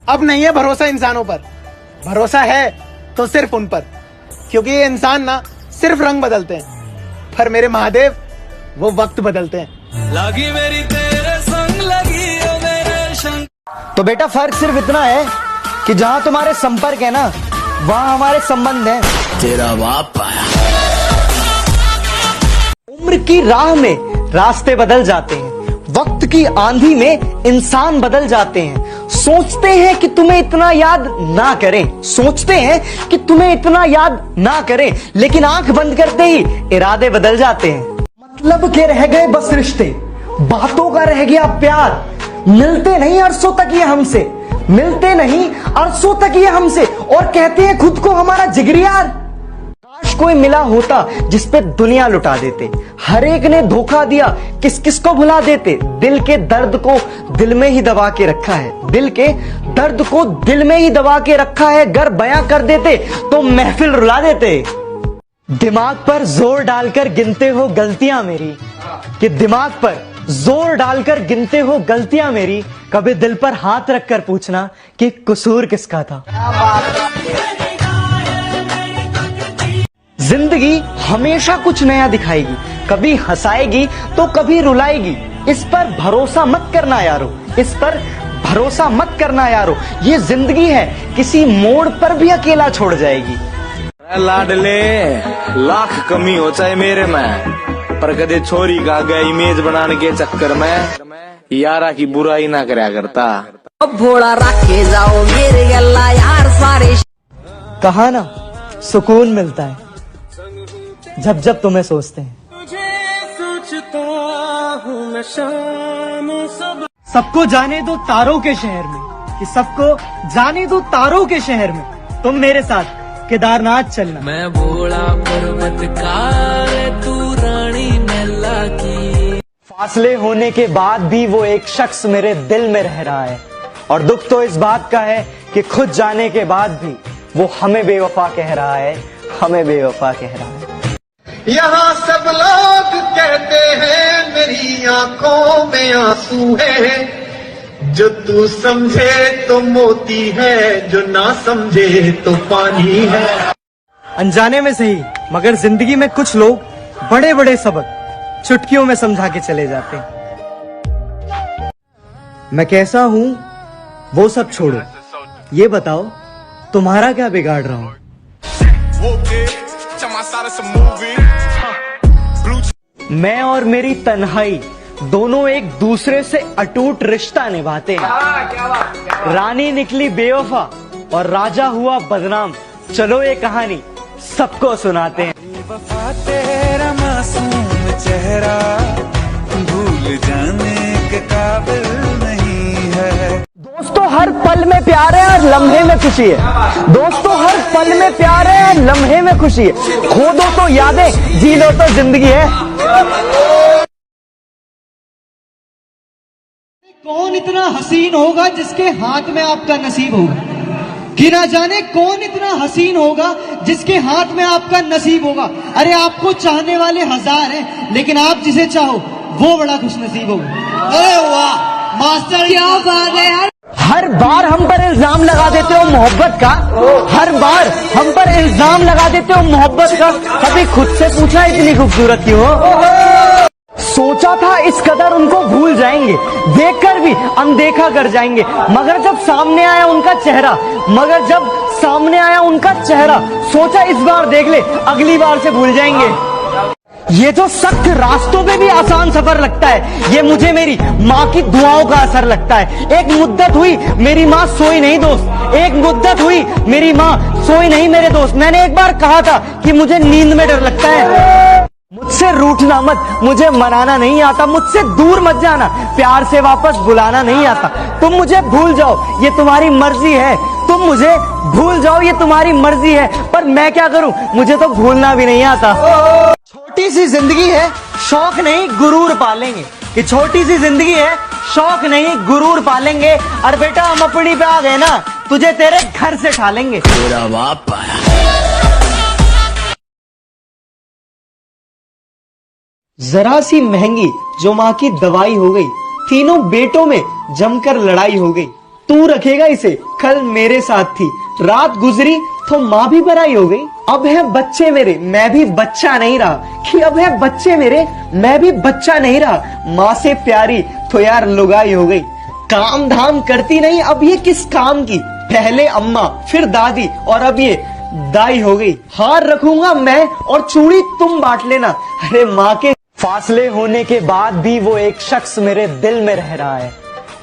अब नहीं है भरोसा इंसानों पर, भरोसा है तो सिर्फ उन पर, क्योंकि ये इंसान ना सिर्फ रंग बदलते हैं, पर मेरे महादेव वो वक्त बदलते हैं। लगी मेरी तेरे संग, लगी मेरे संग। तो बेटा फर्क सिर्फ इतना है कि जहां तुम्हारे संपर्क है ना, वहां हमारे संबंध है। तेरा बाप आया। उम्र की राह में रास्ते बदल जाते हैं, वक्त की आंधी में इंसान बदल जाते हैं। सोचते हैं कि तुम्हें इतना याद ना करें, सोचते हैं कि तुम्हें इतना याद ना करें, लेकिन आंख बंद करते ही इरादे बदल जाते हैं। मतलब के रह गए बस रिश्ते, बातों का रह गया प्यार, मिलते नहीं अरसों तक ये हमसे, मिलते नहीं अरसों तक ये हमसे, और कहते हैं खुद को हमारा जिगरी यार। काश कोई मिला होता जिस पे दुनिया लुटा देते, हर एक ने धोखा दिया, किस किस को भुला देते। दिल के दर्द को दिल में ही दबा के रखा है, दिल के दर्द को दिल में ही दबा के रखा है। अगर बयां कर देते तो महफिल रुला देते। दिमाग पर जोर डालकर गिनते हो गलतियां मेरी, कि दिमाग पर जोर डालकर गिनते हो गलतियां मेरी, कभी दिल पर हाथ रखकर पूछना कि कसूर किसका था। जिंदगी हमेशा कुछ नया दिखाएगी, कभी हंसाएगी तो कभी रुलाएगी। इस पर भरोसा मत करना यारो, इस पर भरोसा मत करना यारो। ये जिंदगी है, किसी मोड़ पर भी अकेला छोड़ जाएगी। लाडले लाख कमी हो चाहे मेरे में, पर कदे छोरी का गया इमेज बनाने के चक्कर में यारा की बुराई ना करया करता। अब भोला रख के जाओ मेरे गल्ला यार सारे। कहा ना सुकून मिलता है जब जब तुम्हें सोचते हैं। सोचता हूँ मैं शाम सब। सबको जाने दो तारों के शहर में, कि सबको जाने दो तारों के शहर में, तुम मेरे साथ केदारनाथ चलना। मैं भोला पर्वतकार, तू रानी मैला की। फासले होने के बाद भी वो एक शख्स मेरे दिल में रह रहा है, और दुख तो इस बात का है कि खुद जाने के बाद भी वो हमें बेवफा कह रहा है, हमें बेवफा कह रहा है। यहाँ सब लोग कहते हैं मेरी आंखों में आंसू है, जो तू समझे तो मोती है, जो ना समझे तो पानी है। अनजाने में सही मगर जिंदगी में कुछ लोग बड़े बड़े सबक चुटकियों में समझा के चले जाते हैं। मैं कैसा हूं वो सब छोड़ो, ये बताओ तुम्हारा क्या बिगाड़ रहा हूं। मैं और मेरी तन्हाई दोनों एक दूसरे से अटूट रिश्ता निभाते हैं। रानी निकली बेवफा और राजा हुआ बदनाम, चलो ये कहानी सबको सुनाते हैं। वफा तेरा मासूम चेहरा भूल जाने के काबिल नहीं है। दोस्तों हर पल में प्यार है और लम्हे में खुशी है, दोस्तों हर पल में प्यार है और लम्हे में खुशी है। खो दो तो यादें, जी लो तो जिंदगी है। कौन इतना हसीन होगा जिसके हाथ में आपका नसीब होगा, कि ना जाने कौन इतना हसीन होगा जिसके हाथ में आपका नसीब होगा। अरे आपको चाहने वाले हजार हैं, लेकिन आप जिसे चाहो वो बड़ा खुश नसीब होगा। अरे वाह मास्टर, क्या बात है यार। हर बार हम पर इल्जाम लगा देते हो मोहब्बत का, हर बार हम पर इल्जाम लगा देते हो मोहब्बत का। कभी खुद से पूछा इतनी खूबसूरत क्यों हो। सोचा था इस कदर उनको भूल जाएंगे, देखकर भी अनदेखा कर जाएंगे, मगर जब सामने आया उनका चेहरा, मगर जब सामने आया उनका चेहरा, सोचा इस बार देख ले, अगली बार से भूल जाएंगे। ये जो सख्त रास्तों में भी आसान सफर लगता है, ये मुझे मेरी माँ की दुआओं का असर लगता है। एक मुद्दत हुई मेरी माँ सोई नहीं दोस्त, एक मुद्दत हुई मेरी माँ सोई नहीं मेरे दोस्त। मैंने एक बार कहा था कि मुझे नींद में डर लगता है। मुझसे रूठना मत, मुझे मनाना नहीं आता, मुझसे दूर मत जाना, प्यार से वापस बुलाना नहीं आता। तुम मुझे भूल जाओ ये तुम्हारी मर्जी है, तुम मुझे भूल जाओ ये तुम्हारी मर्जी है, पर मैं क्या करूं, मुझे तो भूलना भी नहीं आता। छोटी सी जिंदगी है, शौक नहीं गुरूर पालेंगे, कि छोटी सी जिंदगी है, शौक नहीं गुरूर पालेंगे। और बेटा हम अपनी पे आ गए ना, तुझे तेरे घर से ठालेंगे। तेरा बाप आया। जरा सी महंगी जो माँ की दवाई हो गई, तीनों बेटों में जमकर लड़ाई हो गई। तू रखेगा इसे, कल मेरे साथ थी, रात गुजरी तो माँ भी पराई हो गई। अब है बच्चे मेरे, मैं भी बच्चा नहीं रहा, कि अब है बच्चे मेरे, मैं भी बच्चा नहीं रहा। माँ से प्यारी तो यार लुगाई हो गई, काम धाम करती नहीं, अब ये किस काम की। पहले अम्मा, फिर दादी, और अब ये दाई हो गई। हार रखूंगा मैं और चूड़ी तुम बांट लेना। अरे माँ के फासले होने के बाद भी वो एक शख्स मेरे दिल में रह रहा है,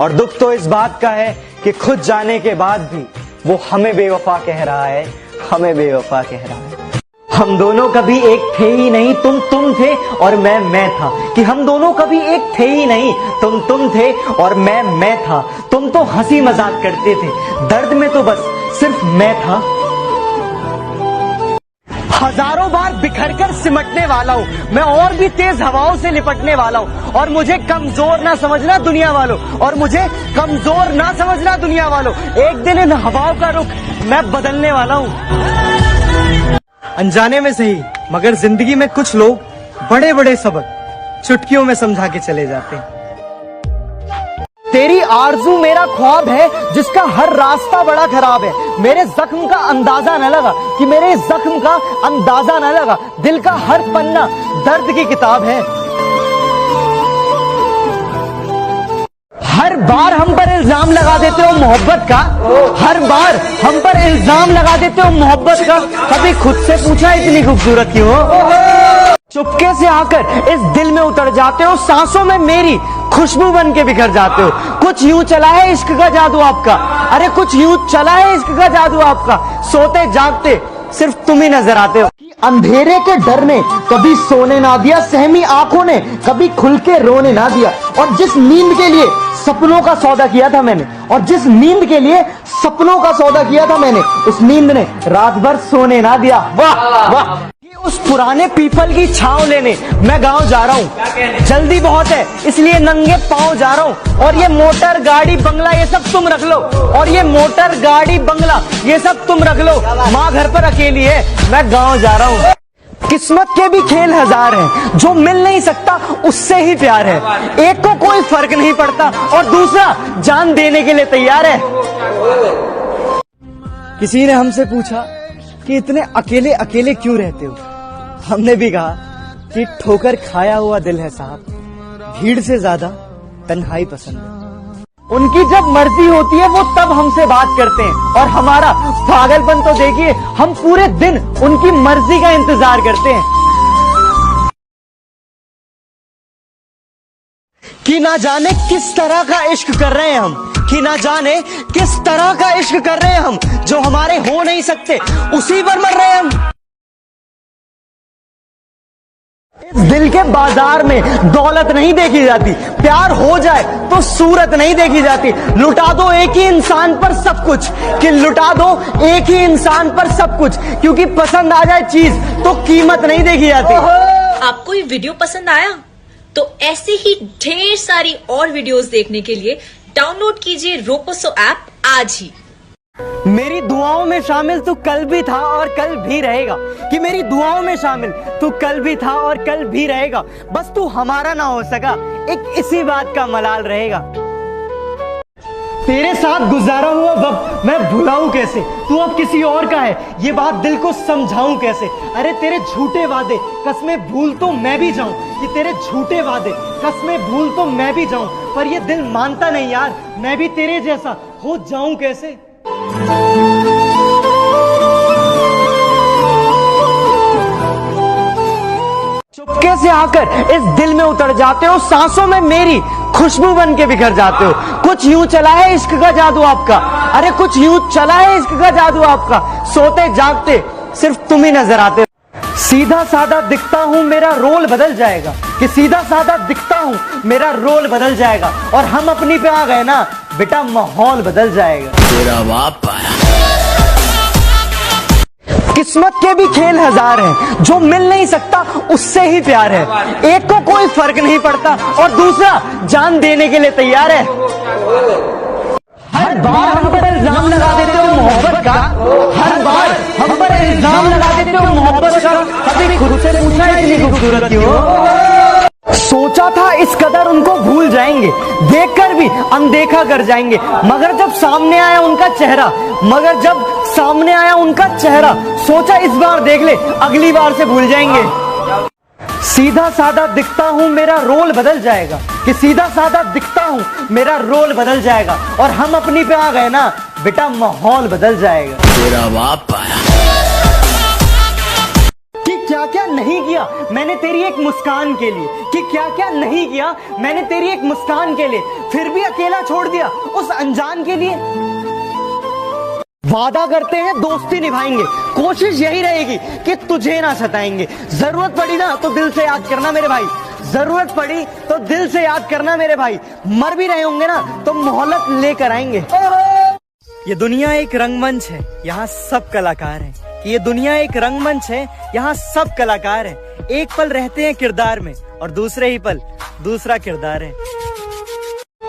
और दुख तो इस बात का है कि खुद जाने के बाद भी वो हमें बेवफा कह रहा है, हमें बेवफा कह रहा है। हम दोनों कभी एक थे ही नहीं, तुम थे और मैं था, कि हम दोनों कभी एक थे ही नहीं, तुम थे और मैं था। तुम तो हंसी मजाक करते थे, दर्द में तो बस सिर्फ मैं था। हजारों बार बिखरकर सिमटने वाला हूँ मैं, और भी तेज हवाओं से लिपटने वाला हूँ, और मुझे कमजोर ना समझना दुनिया वालों, और मुझे कमजोर ना समझना दुनिया वालों। एक दिन इन हवाओं का रुख मैं बदलने वाला हूँ। अनजाने में सही, मगर जिंदगी में कुछ लोग बड़े बड़े सबक चुटकियों में समझा के चले जाते हैं। तेरी आरज़ू मेरा ख्वाब है जिसका हर रास्ता बड़ा खराब है। मेरे जख्म का अंदाजा न लगा, कि मेरे जख्म का अंदाजा न लगा, दिल का हर पन्ना दर्द की किताब है। हर बार हम पर इल्जाम लगा देते हो मोहब्बत का, हर बार हम पर इल्जाम लगा देते हो मोहब्बत का। कभी खुद से पूछा इतनी खूबसूरत क्यों हो? चुपके से आकर इस दिल में उतर जाते हो, सांसों में मेरी खुशबू बन के बिखर जाते हो। कुछ यूं चला है इश्क का जादू आपका, अरे कुछ यूं चला है इश्क का जादू आपका। सोते जागते सिर्फ तुम ही नजर आते हो। अंधेरे के डर ने कभी सोने ना दिया, सहमी आंखों ने कभी खुल के रोने ना दिया। और जिस नींद के लिए सपनों का सौदा किया था मैंने, और जिस नींद के लिए सपनों का सौदा किया था मैंने, उस नींद ने रात भर सोने ना दिया। वाह वाह। उस पुराने पीपल की छांव लेने मैं गांव जा रहा हूँ, जल्दी बहुत है इसलिए नंगे पांव जा रहा हूँ। और ये मोटर गाड़ी बंगला ये सब तुम रख लो, और ये मोटर गाड़ी बंगला ये सब तुम रख लो। माँ घर पर अकेली है, मैं गांव जा रहा हूँ। किस्मत के भी खेल हजार हैं, जो मिल नहीं सकता उससे ही प्यार है। एक को कोई फर्क नहीं पड़ता और दूसरा जान देने के लिए तैयार है। किसी ने हमसे पूछा कि इतने अकेले अकेले क्यों रहते हो? हमने भी कहा कि ठोकर खाया हुआ दिल है साहब, भीड़ से ज्यादा तन्हाई पसंद है। उनकी जब मर्जी होती है वो तब हमसे बात करते हैं, और हमारा पागलपन तो देखिए, हम पूरे दिन उनकी मर्जी का इंतजार करते हैं। कि ना जाने किस तरह का इश्क कर रहे हैं हम, कि ना जाने किस तरह का इश्क कर रहे हैं हम, जो हमारे हो नहीं सकते उसी पर मर रहे हैं हम। इस दिल के बाजार में दौलत नहीं देखी जाती, प्यार हो जाए तो सूरत नहीं देखी जाती। लुटा दो एक ही इंसान पर सब कुछ, कि लुटा दो एक ही इंसान पर सब कुछ, क्योंकि पसंद आ जाए चीज तो कीमत नहीं देखी जाती। आपको ये वीडियो पसंद आया तो ऐसी ही ढेर सारी और वीडियोस देखने के लिए डाउनलोड कीजिए रोपोसो ऐप आज ही। मेरी दुआओं में शामिल तू कल भी था और कल भी रहेगा, कि मेरी दुआओं में शामिल तू कल भी था और कल भी रहेगा। बस तू हमारा ना हो सका, एक इसी बात का मलाल रहेगा। तेरे साथ गुजारा हुआ वक्त मैं भुलाऊं कैसे, तू अब किसी और का है ये बात दिल को समझाऊं कैसे। अरे तेरे झूठे वादे कसमें भूल तो मैं भी जाऊं, कि तेरे झूठे वादे कसमें भूल तो मैं भी जाऊं, पर ये दिल मानता नहीं यार, मैं भी तेरे जैसा हो जाऊं कैसे। चुपके से आकर इस दिल में उतर जाते हो, सांसों में मेरी खुशबू बन के बिखर जाते हो। कुछ यूं चला है इश्क का जादू आपका, अरे कुछ यूं चला है इश्क का जादू आपका। सोते जागते सिर्फ तुम ही नजर आते हो। सीधा साधा दिखता हूँ मेरा रोल बदल जाएगा, कि सीधा साधा दिखता हूँ मेरा रोल बदल जाएगा, और हम अपनी पे आ गए ना बेटा माहौल बदल जाएगा। तेरा बाप किस्मत के भी खेल हजार हैं, जो मिल नहीं सकता उससे ही प्यार है। एक को कोई फर्क नहीं पड़ता और दूसरा जान देने के लिए तैयार है। हर बार हम पर इल्जाम लगा देते हो मोहब्बत का, हर बार हम पर इल्जाम लगा देते हो मोहब्बत का। कभी खुद से पूछा इतनी खूबसूरत क्यों हो? सोचा था इस कदर उनको भूल जाएंगे, देखकर भी अनदेखा कर जाएंगे, मगर जब सामने आया उनका चेहरा, सोचा इस बार देख ले, अगली बार से भूल जाएंगे। सीधा साधा दिखता हूं मेरा रोल बदल जाएगा, कि सीधा साधा दिखता हूं मेरा रोल बदल जाएगा, और हम अपनी पे आ गए ना बेटा माहौल बदल जाएगा। तेरा बाप आया। कि क्या क्या नहीं किया मैंने तेरी एक मुस्कान के लिए, कि क्या क्या नहीं किया मैंने तेरी एक मुस्कान के लिए, फिर भी अकेला छोड़ दिया उस अनजान के लिए। वादा करते हैं दोस्ती निभाएंगे, कोशिश यही रहेगी कि तुझे ना सताएंगे, जरूरत पड़ी ना तो दिल से याद करना मेरे भाई, जरूरत पड़ी तो दिल से याद करना मेरे भाई, मर भी रहे होंगे ना तो मोहलत लेकर आएंगे। ये दुनिया एक रंगमंच है, यहाँ सब कलाकार हैं, ये दुनिया एक रंगमंच है, यहाँ सब कलाकार हैं, एक पल रहते हैं किरदार में और दूसरे ही पल दूसरा किरदार है।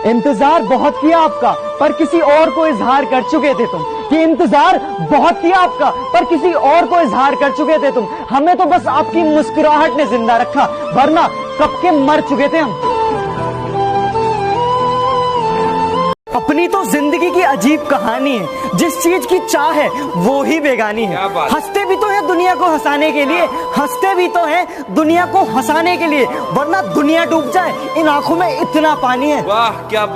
इंतजार बहुत किया आपका पर किसी और को इजहार कर चुके थे तुम, कि इंतजार बहुत किया आपका पर किसी और को इजहार कर चुके थे तुम, हमें तो बस आपकी मुस्कुराहट ने जिंदा रखा, वरना कब के मर चुके थे हम। अपनी तो जिंदगी की अजीब कहानी है, जिस चीज की चाह है वो ही बेगानी है। हंसते भी तो है दुनिया को हंसाने के लिए, हंसते भी तो है दुनिया को हंसाने के लिए, वरना दुनिया डूब जाए इन आंखों में इतना पानी है। वाह क्या बात।